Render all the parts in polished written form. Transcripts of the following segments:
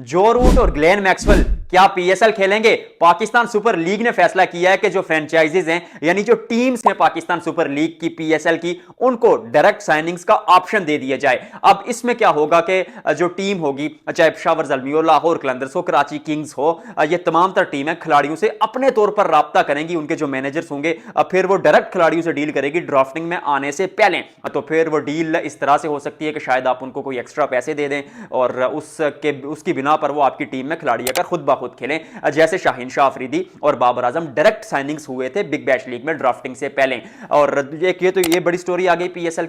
जो रूट और Glenn Maxwell क्या पीएसएल खेलेंगे? पाकिस्तान सुपर लीग ने फैसला किया है कि जो फ्रेंचाइजीज हैं यानी जो टीम्स हैं पाकिस्तान सुपर लीग की पीएसएल की, उनको डायरेक्ट साइनिंग्स का ऑप्शन दे दिया जाए। अब इसमें क्या होगा कि जो टीम होगी, चाहे पेशावर ज़ल्मी हो, लाहौर कलंदर्स हो, कराची किंग्स हो, ये तमाम तर टीमें खिलाड़ियों से अपने तौर पर राब्ता करेंगी। उनके जो मैनेजर्स होंगे फिर वो डायरेक्ट खिलाड़ियों से डील करेगी ड्राफ्टिंग में आने से पहले। तो फिर वो डील इस तरह से हो सकती है कि शायद आप उनको कोई एक्स्ट्रा पैसे दे दें और उसकी बिना पर वो आपकी टीम में खिलाड़ी अगर खुद ब खुद खेलें, जैसे शाहीन शाह अफरीदी और बाबर आजम डायरेक्ट साइनिंग्स हुए थे बिग बैश लीग में ड्राफ्टिंग से पहले। और ये बड़ी स्टोरी आ गई पीएसएल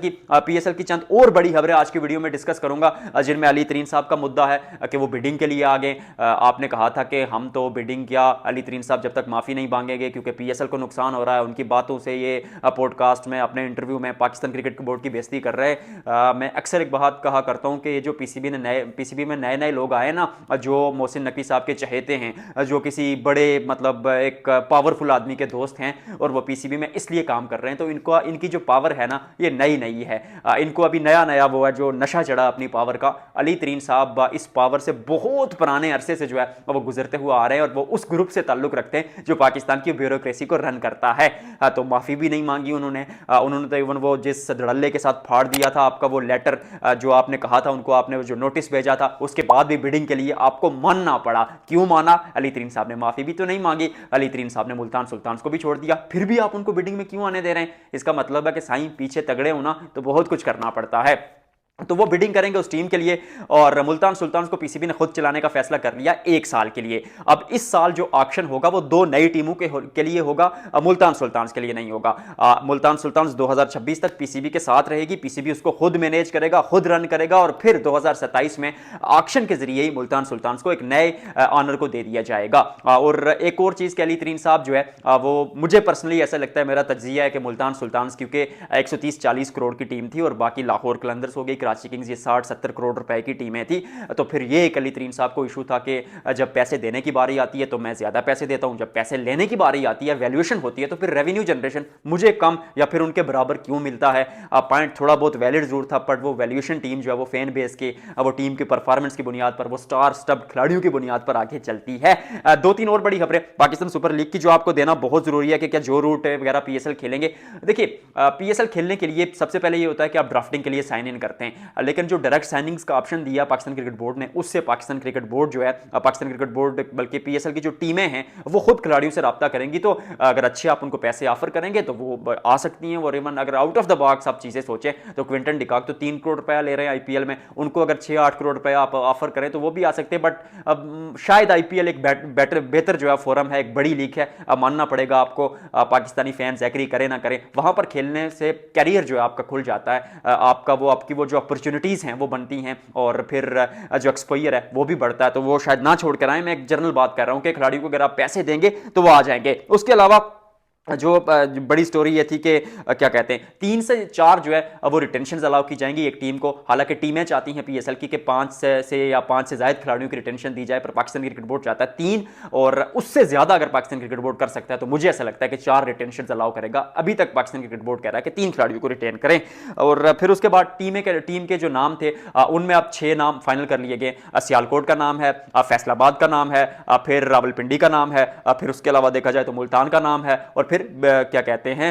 की चंद और बड़ी खबरें आज की वीडियो में डिस्कस करूंगा, जिनमें अली तरीन साहब का मुद्दा है कि वो बिडिंग के लिए आ गए। आपने कहा था कि हम तो बिडिंग क्या, अली तरीन साहब जब तक माफी नहीं मांगेंगे क्योंकि पीएसएल को नुकसान हो रहा है। उनकी बातों से ये पॉडकास्ट में अपने इंटरव्यू में पाकिस्तान क्रिकेट बोर्ड की बेइज्जती कर रहे हैं। मैं अक्सर एक बात कहा करता हूं कि ये जो पीसीबी में नए नए लोग आए ना, जो मोहसिन नकवी साहब के चहेते हैं, जो किसी बड़े मतलब एक पावरफुल आदमी के दोस्त हैं और वो पीसीबी में इसलिए काम कर रहे हैं, तो इनकी जो पावर है ना ये नई नई है। इनको अभी नया नया वो है जो नशा चढ़ा अपनी पावर का। अली तरीन साहब इस पावर से बहुत पुराने अरसे से जो है वो गुजरते हुए आ रहे हैं और वो उस ग्रुप से ताल्लुक रखते हैं जो पाकिस्तान की ब्यूरोक्रेसी को रन करता है। तो माफी भी नहीं मांगी उन्होंने तो इवन वो जिस धड़ल्ले के साथ फाड़ दिया था आपका वो लेटर, जो आपने कहा था उनको, आपने जो नोटिस भेजा था, उसके बाद भी बिडिंग के लिए आपको मानना पड़ा। क्यों माना? अली तरीन साहब ने माफी भी तो नहीं मांगी। अली तरीन साहब ने मुल्तान सुल्तान को भी छोड़ दिया, फिर भी आप उनको बिडिंग में क्यों आने दे रहे हैं? इसका मतलब है कि साईं पीछे तगड़े होना तो बहुत कुछ करना पड़ता है। तो वो बिडिंग करेंगे उस टीम के लिए और मुल्तान सुल्तान को पीसीबी ने खुद चलाने का फैसला कर लिया 1 साल के लिए। अब इस साल जो ऑक्शन होगा वो 2 नई टीमों के लिए होगा, मुल्तान सुल्तान के लिए नहीं होगा। मुल्तान सुल्तान 2026 तक पीसीबी के साथ रहेगी, पीसीबी उसको खुद मैनेज करेगा, खुद रन करेगा और फिर 2027 में ऑक्शन के जरिए ही मुल्तान सुल्तान को एक नए ऑनर को दे दिया जाएगा। और एक और चीज, अली तरीन साहब जो है वो मुझे पर्सनली ऐसा लगता है, मेरा तज्जिया है कि मुल्तान सुल्तान क्योंकि 130-40 करोड़ की टीम थी और बाकी लाहौर कलंदर्स हो गई, कराची किंग्स, ये 60-70 करोड़ रुपए की टीमें थी। तो फिर ये एक अली तरीन साहब को इशू था कि जब पैसे देने की बारी आती है तो मैं ज्यादा पैसे देता हूं, जब पैसे लेने की बारी आती है, वैल्यूएशन होती है, तो फिर रेवेन्यू जनरेशन मुझे कम या फिर उनके बराबर क्यों मिलता है? पॉइंट थोड़ा बहुत वैलिड जरूर था, बट वो वैल्यूएशन टीम जो है वो फैन बेस के, वो टीम की परफॉर्मेंस की बुनियाद पर, वो स्टार स्टब खिलाड़ियों की बुनियाद पर आगे चलती है। 2-3 और बड़ी खबरें पाकिस्तान सुपर लीग की जो आपको देना बहुत जरूरी है कि क्या जो रूट वगैरह पीएसएल खेलेंगे। देखिए पीएसएल खेलने के लिए सबसे पहले ये होता है कि आप ड्राफ्टिंग के लिए साइन इन करते हैं, लेकिन जो डायरेक्ट साइनिंग्स का ऑप्शन दिया पाकिस्तान क्रिकेट बोर्ड ने, उससे पाकिस्तान क्रिकेट बोर्ड जो है, पाकिस्तान क्रिकेट बोर्ड बल्कि पीएसएल की जो टीमें हैं वो खुद खिलाड़ियों से राब्ता करेंगी। तो अगर अच्छे आप उनको पैसे ऑफर करेंगे तो वो आ सकती हैं। और इवन अगर आउट ऑफ द बॉक्स आप चीजें सोचें तो क्विंटन डिकॉक तो 3 करोड़ रुपया ले रहे हैं आईपीएल में, उनको अगर 6-8 करोड़ रुपया आप ऑफर करें तो वो भी आ सकते हैं। बट शायद आईपीएल एक बेहतर जो है फोरम है, एक बड़ी लीग है, मानना पड़ेगा आपको, पाकिस्तानी फैंस एग्री करें ना करें, वहां पर खेलने से कैरियर जो है आपका खुल जाता है, आपकी वो जो अपॉर्चुनिटीज हैं वो बनती हैं और फिर जो एक्सपोजर है वो भी बढ़ता है। तो वो शायद ना छोड़ कर आए, मैं एक जनरल बात कर रहा हूं कि खिलाड़ियों को अगर आप पैसे देंगे तो वो आ जाएंगे। उसके अलावा जो बड़ी स्टोरी ये थी कि क्या कहते हैं, 3 से 4 जो है वो रिटेंशन अलाउ की जाएंगी एक टीम को। हालांकि टीमें चाहती हैं पीएसएल की कि 5 से या 5 से ज्यादा खिलाड़ियों की रिटेंशन दी जाए, पर पाकिस्तान क्रिकेट बोर्ड चाहता है 3, और उससे ज्यादा अगर पाकिस्तान क्रिकेट बोर्ड कर सकता है तो मुझे ऐसा लगता है कि 4 रिटेंशन अलाउ करेगा। अभी तक पाकिस्तान क्रिकेट बोर्ड कह रहा है कि 3 खिलाड़ियों को रिटेन करें। और फिर उसके बाद टीम के जो नाम थे उनमें अब 6 नाम फाइनल कर लिए गए। सियालकोट का नाम है, फैसलाबाद का नाम है, फिर रावलपिंडी का नाम है, फिर उसके अलावा देखा जाए तो मुल्तान का नाम है, और फिर क्या कहते हैं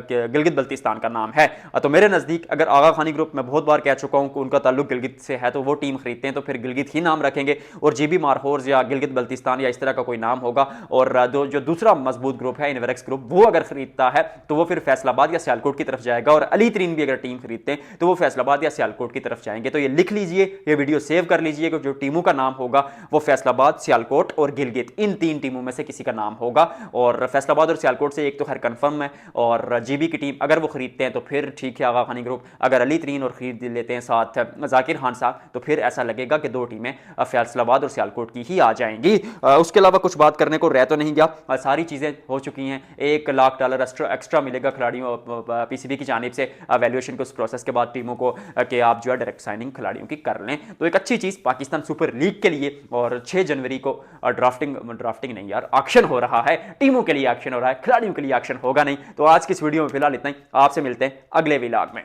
गिलगित बल्तिस्तान का नाम है। तो मेरे नजदीक, अगर आगा खानी ग्रुप में बहुत बार कह चुका हूं कि उनका ताल्लुक गिलगित से है, तो वो टीम खरीदते हैं तो फिर गिलगित ही नाम रखेंगे, और जीबी मारहोर्स या गिलगित बल्तिस्तान या इस तरह का कोई नाम होगा। और जो दूसरा मजबूत ग्रुप है इनवेरेक्स ग्रुप, वो अगर खरीदता है तो वो फिर फैसलाबाद या सियालकोट की तरफ जाएगा, और अली तरीन भी अगर टीम खरीदते हैं तो वो फैसलाबाद या सियालकोट की तरफ जाएंगे। तो ये लिख लीजिए, ये वीडियो सेव कर लीजिए कि जो टीमों का नाम होगा वो फैसलाबाद, सियालकोट और गिलगित, इन 3 टीमों में से किसी का नाम होगा। और फैसलाबाद और सियालकोट से एक तो खैर कंफर्म है, और जीबी की टीम अगर वो खरीदते हैं तो फिर ठीक है आगा खानी ग्रुप, अगर अली तरीन और खरीद लेते हैं साथ जाकिर खान साहब, तो फिर ऐसा लगेगा कि 2 टीमें फैसलाबाद और सियालकोट की ही आ जाएंगी। उसके अलावा कुछ बात करने को रह तो नहीं गया, सारी चीज़ें हो चुकी हैं। $1 लाख एक्स्ट्रा मिलेगा खिलाड़ियों पीसीबी की जानिब से वैल्यूएशन के उस प्रोसेस के बाद टीमों को, कि आप जो है डायरेक्ट साइनिंग खिलाड़ियों की कर लें। तो एक अच्छी चीज़ पाकिस्तान सुपर लीग के लिए। और 6 जनवरी को ड्राफ्टिंग नहीं यार, ऑक्शन हो रहा है, टीमों के लिए ऑक्शन हो रहा है, खिलाड़ियों के लिए ऑक्शन होगा नहीं। तो आज की इस वीडियो में फिलहाल इतना ही, आपसे मिलते हैं अगले व्लॉग में।